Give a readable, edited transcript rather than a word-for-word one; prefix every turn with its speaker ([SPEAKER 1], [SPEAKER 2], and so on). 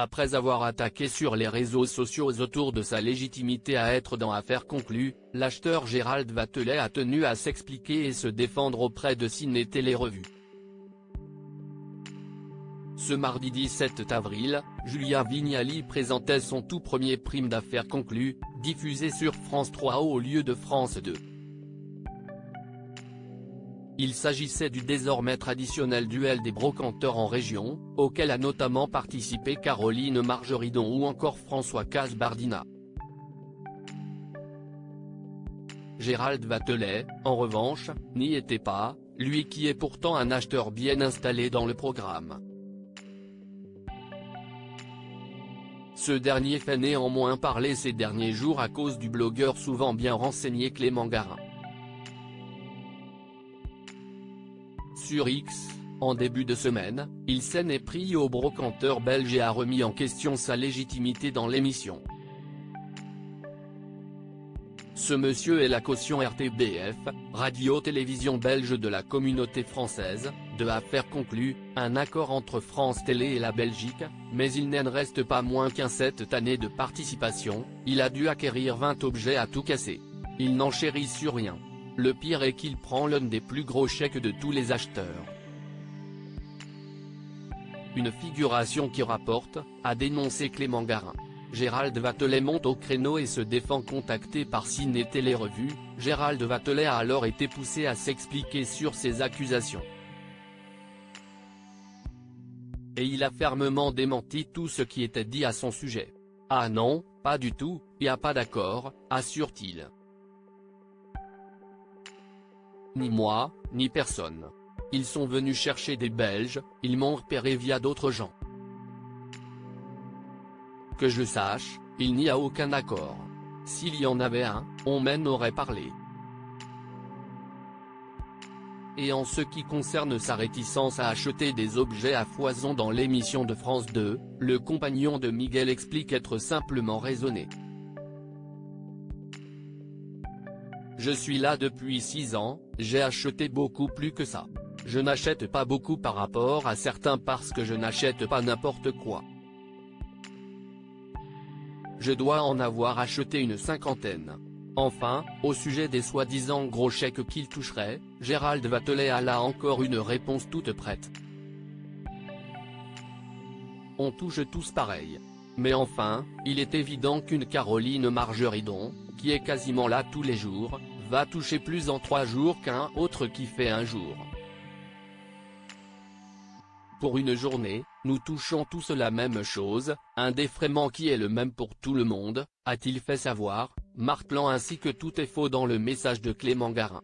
[SPEAKER 1] Après avoir attaqué sur les réseaux sociaux autour de sa légitimité à être dans Affaires conclues, l'acheteur Gérald Vatelet a tenu à s'expliquer et se défendre auprès de Ciné Télé Revue. Ce mardi 17 avril, Julien Vignali présentait son tout premier prime d'Affaires conclues, diffusé sur France 3 au lieu de France 2. Il s'agissait du désormais traditionnel duel des brocanteurs en région, auquel a notamment participé Caroline Margeridon ou encore François Kasbardina. Gérald Vatelet, en revanche, n'y était pas, lui qui est pourtant un acheteur bien installé dans le programme. Ce dernier fait néanmoins parler ces derniers jours à cause du blogueur souvent bien renseigné Clément Garin. Sur X, en début de semaine, il s'en est pris au brocanteur belge et a remis en question sa légitimité dans l'émission. Ce monsieur est la caution RTBF, radio-télévision belge de la communauté française, de Affaires conclues, un accord entre France Télé et la Belgique, mais il n'en reste pas moins qu'en cette année de participation, il a dû acquérir 20 objets à tout casser. Il n'enchérit sur rien. Le pire est qu'il prend l'un des plus gros chèques de tous les acheteurs. Une figuration qui rapporte, a dénoncé Clément Garin. Gérald Vatelet monte au créneau et se défend. Contacté par Ciné Télé Revue, Gérald Vatelet a alors été poussé à s'expliquer sur ces accusations. Et il a fermement démenti tout ce qui était dit à son sujet. « Ah non, pas du tout, y a pas d'accord », assure-t-il. Ni moi, ni personne. Ils sont venus chercher des Belges, ils m'ont repéré via d'autres gens. Que je sache, il n'y a aucun accord. S'il y en avait un, on m'en aurait parlé. Et en ce qui concerne sa réticence à acheter des objets à foison dans l'émission de France 2, le compagnon de Miguel explique être simplement raisonné. Je suis là depuis 6 ans, j'ai acheté beaucoup plus que ça. Je n'achète pas beaucoup par rapport à certains parce que je n'achète pas n'importe quoi. Je dois en avoir acheté une 50aine. Enfin, au sujet des soi-disant gros chèques qu'il toucherait, Gérald Vatelet a là encore une réponse toute prête. On touche tous pareil. Mais enfin, il est évident qu'une Caroline Margeridon, qui est quasiment là tous les jours, va toucher plus en 3 jours qu'un autre qui fait un jour. Pour une journée, nous touchons tous la même chose, un défraiement qui est le même pour tout le monde, a-t-il fait savoir, martelant ainsi que tout est faux dans le message de Clément Garin.